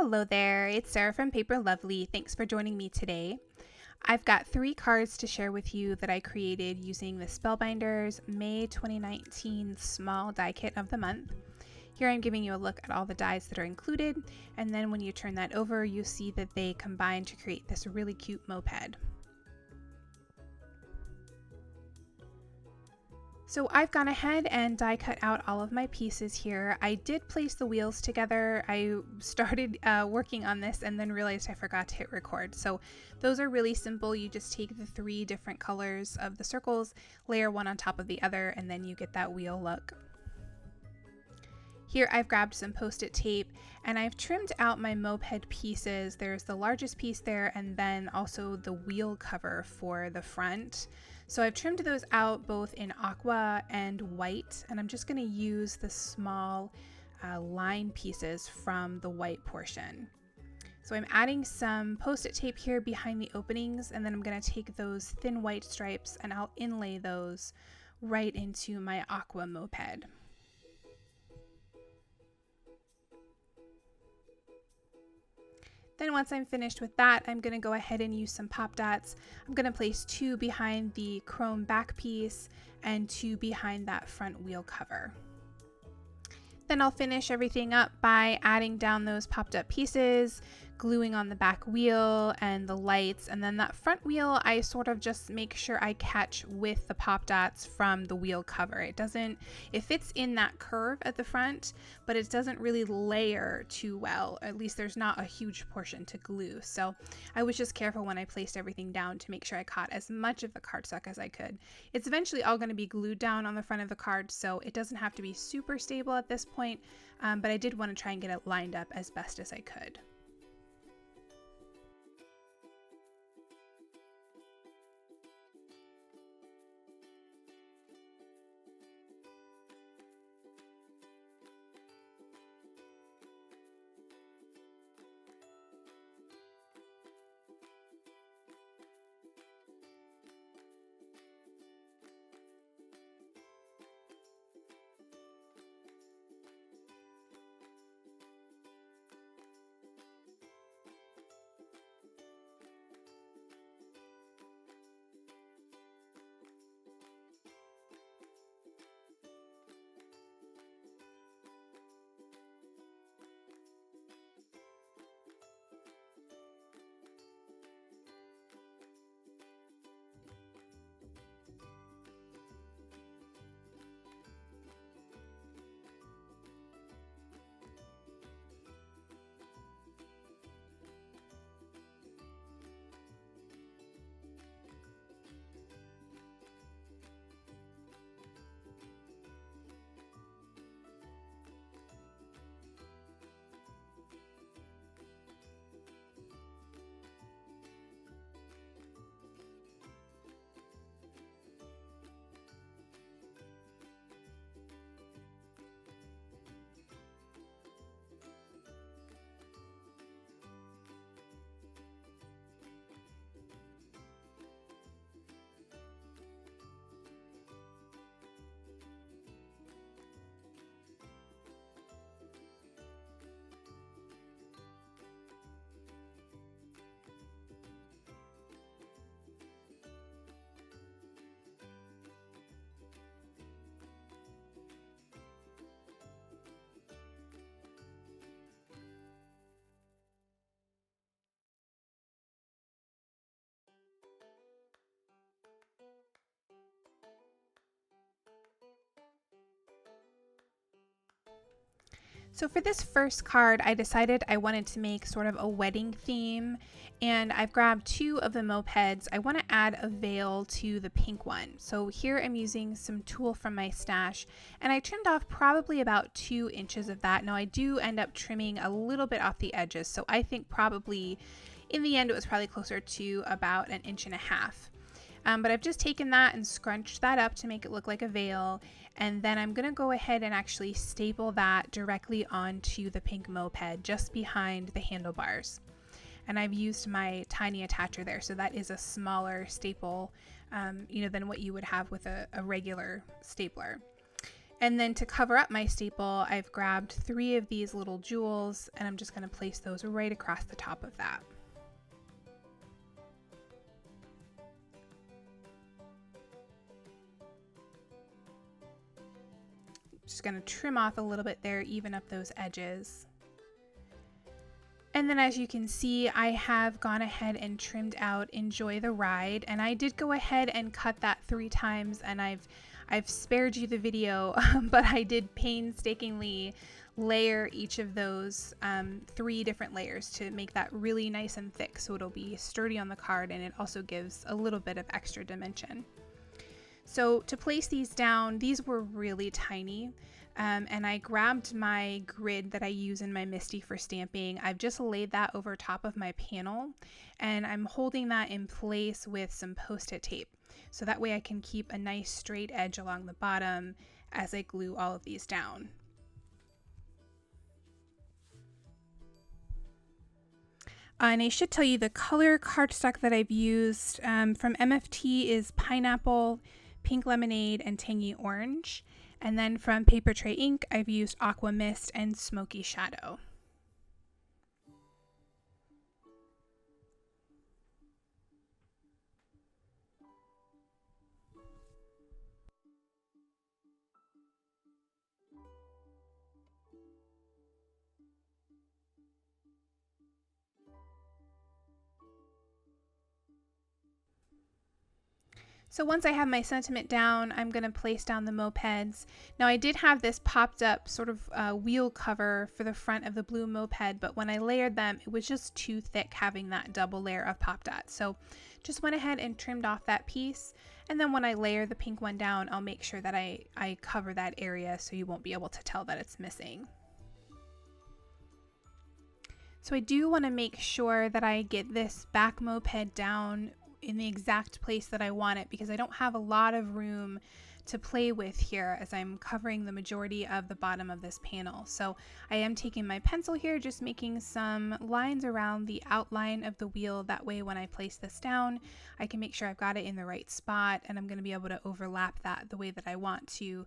Hello there, it's Sarah from Paper Lovely. Thanks for joining me today. I've got 3 cards to share with you that I created using the Spellbinders May 2019 Small Die Kit of the Month. Here I'm giving you a look at all the dies that are included, and then when you turn that over, you see that they combine to create this really cute moped. So I've gone ahead and die cut out all of my pieces here. I did place the wheels together. I started working on this and then realized I forgot to hit record. So those are really simple. You just take the 3 different colors of the circles, layer one on top of the other, and then you get that wheel look. Here I've grabbed some post-it tape and I've trimmed out my moped pieces. There's the largest piece there and then also the wheel cover for the front. So I've trimmed those out both in aqua and white, and I'm just going to use the small line pieces from the white portion. So I'm adding some post-it tape here behind the openings, and then I'm going to take those thin white stripes and I'll inlay those right into my aqua moped. Then once I'm finished with that, I'm going to go ahead and use some pop dots. I'm going to place 2 behind the chrome back piece and 2 behind that front wheel cover. Then I'll finish everything up by adding down those popped up pieces, gluing on the back wheel and the lights, and then that front wheel I sort of just make sure I catch with the pop dots from the wheel cover. It fits in that curve at the front, but it doesn't really layer too well. At least there's not a huge portion to glue. So I was just careful when I placed everything down to make sure I caught as much of the cardstock as I could. It's eventually all going to be glued down on the front of the card, so it doesn't have to be super stable at this point, but I did want to try and get it lined up as best as I could. So for this first card, I decided I wanted to make sort of a wedding theme, and I've grabbed 2 of the mopeds. I want to add a veil to the pink one. So here I'm using some tulle from my stash, and I trimmed off probably about 2 inches of that. Now I do end up trimming a little bit off the edges, so I think probably in the end it was probably closer to about 1.5 inches. But I've just taken that and scrunched that up to make it look like a veil, and then I'm going to go ahead and actually staple that directly onto the pink moped just behind the handlebars. And I've used my tiny attacher there, so that is a smaller staple than what you would have with a regular stapler. And then to cover up my staple, I've grabbed 3 of these little jewels and I'm just going to place those right across the top of that. Just going to trim off a little bit there, even up those edges. And then as you can see, I have gone ahead and trimmed out Enjoy the Ride, and I did go ahead and cut that 3 times, and I've spared you the video, but I did painstakingly layer each of those 3 different layers to make that really nice and thick so it'll be sturdy on the card, and it also gives a little bit of extra dimension. So to place these down, these were really tiny, and I grabbed my grid that I use in my MISTI for stamping. I've just laid that over top of my panel, and I'm holding that in place with some Post-it tape. So that way I can keep a nice straight edge along the bottom as I glue all of these down. And I should tell you the color cardstock that I've used from MFT is Pineapple, Pink Lemonade, and Tangy Orange. And then from Paper Tray Ink, I've used Aqua Mist and Smoky Shadow. So once I have my sentiment down, I'm going to place down the mopeds. Now I did have this popped up sort of wheel cover for the front of the blue moped, but when I layered them, it was just too thick having that double layer of pop dots. So just went ahead and trimmed off that piece. And then when I layer the pink one down, I'll make sure that I cover that area so you won't be able to tell that it's missing. So I do want to make sure that I get this back moped down in the exact place that I want it, because I don't have a lot of room to play with here as I'm covering the majority of the bottom of this panel. So I am taking my pencil here, just making some lines around the outline of the wheel. That way when I place this down, I can make sure I've got it in the right spot, and I'm going to be able to overlap that the way that I want to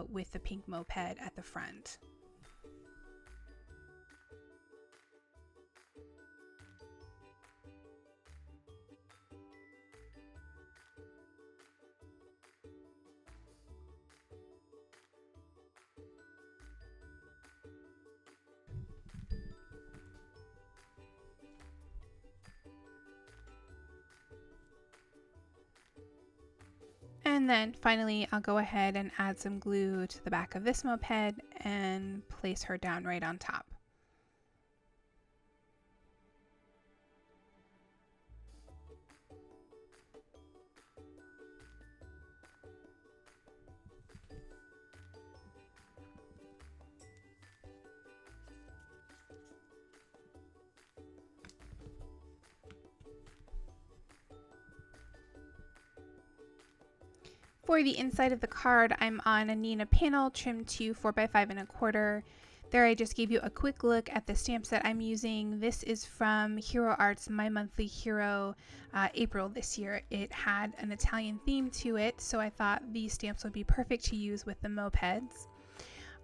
with the pink moped at the front. And then finally, I'll go ahead and add some glue to the back of this moped and place her down right on top. For the inside of the card, I'm on a Neenah panel trimmed to 4x5 1/4. There I just gave you a quick look at the stamp set I'm using. This is from Hero Art's My Monthly Hero April this year. It had an Italian theme to it, so I thought these stamps would be perfect to use with the mopeds.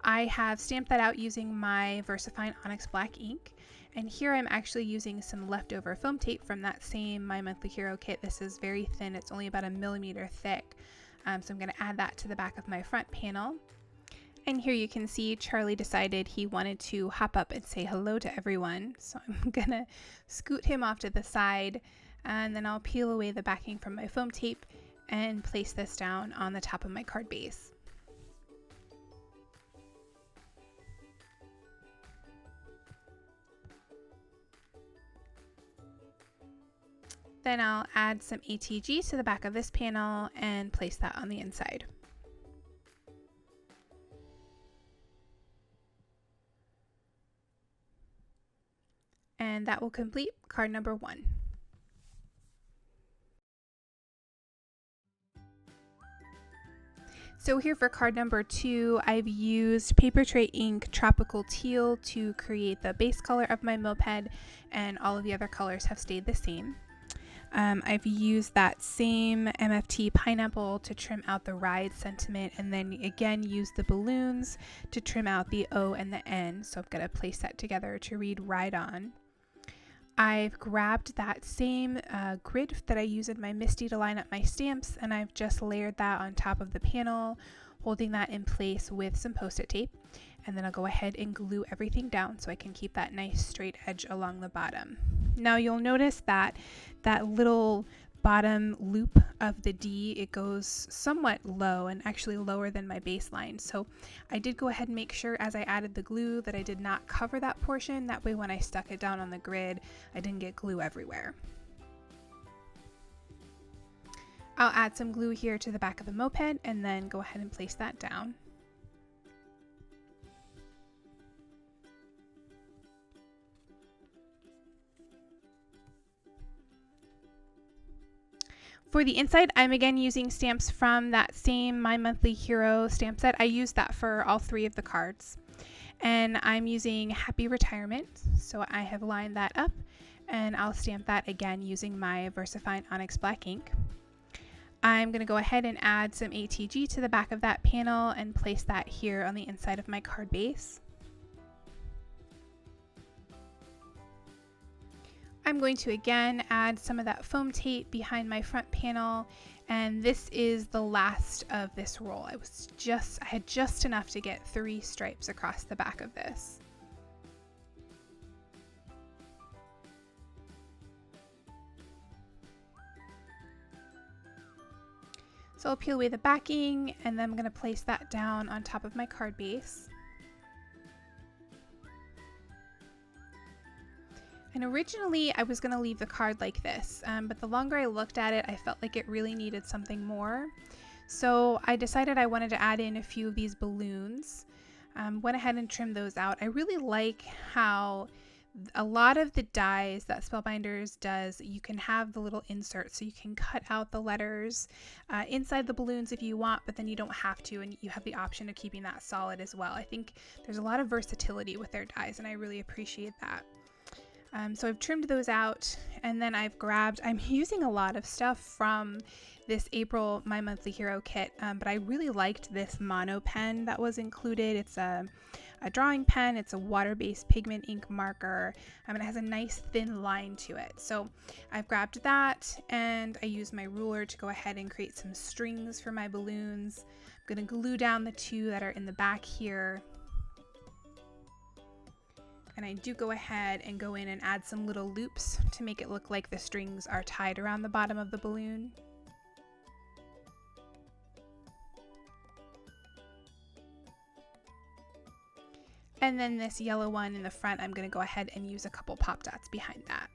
I have stamped that out using my VersaFine Onyx Black ink. And here I'm actually using some leftover foam tape from that same My Monthly Hero kit. This is very thin, it's only about 1 millimeter thick. So I'm going to add that to the back of my front panel. And here you can see Charlie decided he wanted to hop up and say hello to everyone. So I'm going to scoot him off to the side, and then I'll peel away the backing from my foam tape and place this down on the top of my card base. Then I'll add some ATG to the back of this panel and place that on the inside. And that will complete card number 1. So here for card number 2, I've used Paper Tray Ink Tropical Teal to create the base color of my moped, and all of the other colors have stayed the same. I've used that same MFT pineapple to trim out the ride sentiment, and then again use the balloons to trim out the O and the N. So I'm going to place that together to read ride on. I've grabbed that same grid that I use in my MISTI to line up my stamps, and I've just layered that on top of the panel, holding that in place with some post-it tape. And then I'll go ahead and glue everything down so I can keep that nice straight edge along the bottom. Now you'll notice that that little bottom loop of the D, it goes somewhat low and actually lower than my baseline. So I did go ahead and make sure as I added the glue that I did not cover that portion. That way when I stuck it down on the grid, I didn't get glue everywhere. I'll add some glue here to the back of the moped and then go ahead and place that down. For the inside, I'm again using stamps from that same My Monthly Hero stamp set. I used that for all 3 of the cards. And I'm using Happy Retirement. So I have lined that up, and I'll stamp that again using my VersaFine Onyx Black ink. I'm going to go ahead and add some ATG to the back of that panel and place that here on the inside of my card base. I'm going to again add some of that foam tape behind my front panel, and this is the last of this roll. I had just enough to get 3 stripes across the back of this. So I'll peel away the backing, and then I'm going to place that down on top of my card base. And originally I was going to leave the card like this, but the longer I looked at it, I felt like it really needed something more. So I decided I wanted to add in a few of these balloons. Went ahead and trimmed those out. I really like how a lot of the dies that Spellbinders does, you can have the little inserts, so you can cut out the letters inside the balloons if you want, but then you don't have to, and you have the option of keeping that solid as well. I think there's a lot of versatility with their dies, and I really appreciate that. So I've trimmed those out, and then I'm using a lot of stuff from this April My Monthly Hero kit, but I really liked this mono pen that was included. It's a drawing pen, it's a water-based pigment ink marker, and it has a nice thin line to it. So I've grabbed that, and I used my ruler to go ahead and create some strings for my balloons. I'm going to glue down the 2 that are in the back here. And I do go ahead and go in and add some little loops to make it look like the strings are tied around the bottom of the balloon. And then this yellow one in the front, I'm going to go ahead and use a couple pop dots behind that.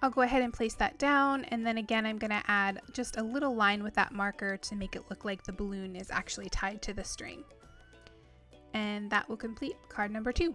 I'll go ahead and place that down, and then again I'm going to add just a little line with that marker to make it look like the balloon is actually tied to the string. And that will complete card number 2.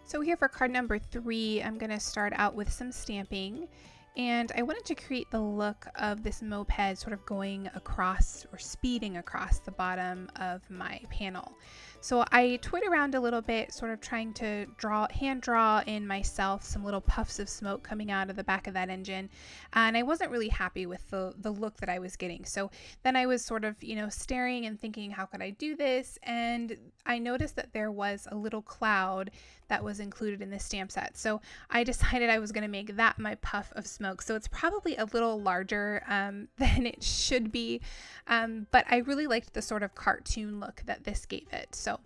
So here for card number 3, I'm going to start out with some stamping. And I wanted to create the look of this moped sort of going across or speeding across the bottom of my panel. So I toyed around a little bit, sort of trying to hand draw in myself some little puffs of smoke coming out of the back of that engine. And I wasn't really happy with the look that I was getting. So then I was sort of, staring and thinking, how could I do this? And I noticed that there was a little cloud that was included in the stamp set. So I decided I was going to make that my puff of smoke. So it's probably a little larger than it should be, but I really liked the sort of cartoon look that this gave it. So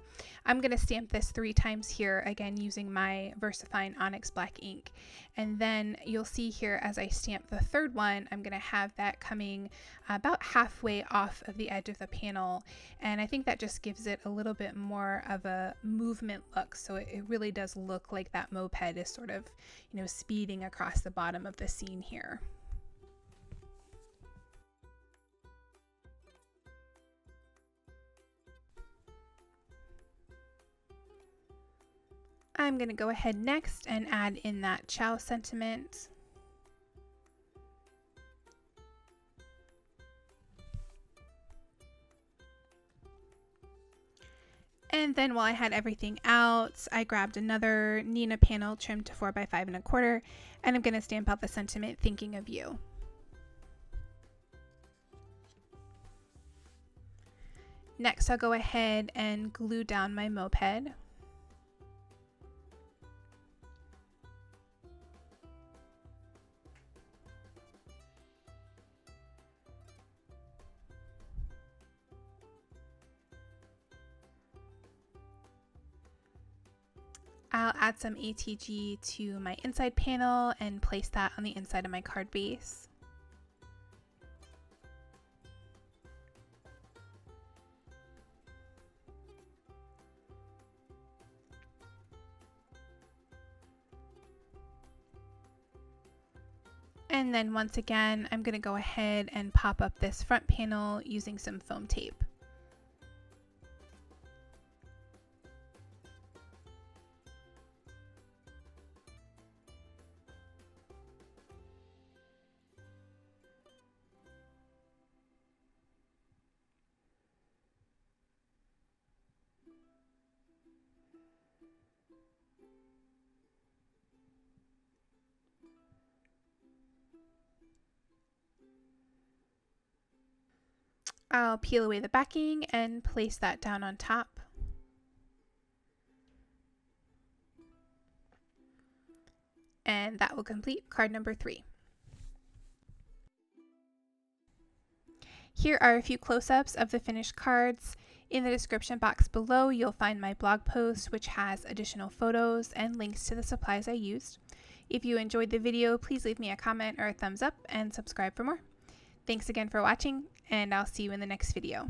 I'm going to stamp this 3 times here, again using my VersaFine Onyx Black ink. And then you'll see here as I stamp the 3rd one, I'm going to have that coming about halfway off of the edge of the panel. And I think that just gives it a little bit more of a movement look. So it really does look like that moped is sort of, speeding across the bottom of the scene here. I'm going to go ahead next and add in that ciao sentiment. And then while I had everything out, I grabbed another Nina panel trimmed to 4 by 5 1/4, and I'm going to stamp out the sentiment thinking of you. Next, I'll go ahead and glue down my moped. I'll add some ATG to my inside panel and place that on the inside of my card base. And then once again, I'm going to go ahead and pop up this front panel using some foam tape. I'll peel away the backing and place that down on top. And that will complete card number 3. Here are a few close-ups of the finished cards. In the description box below, you'll find my blog post, which has additional photos and links to the supplies I used. If you enjoyed the video, please leave me a comment or a thumbs up and subscribe for more. Thanks again for watching, and I'll see you in the next video.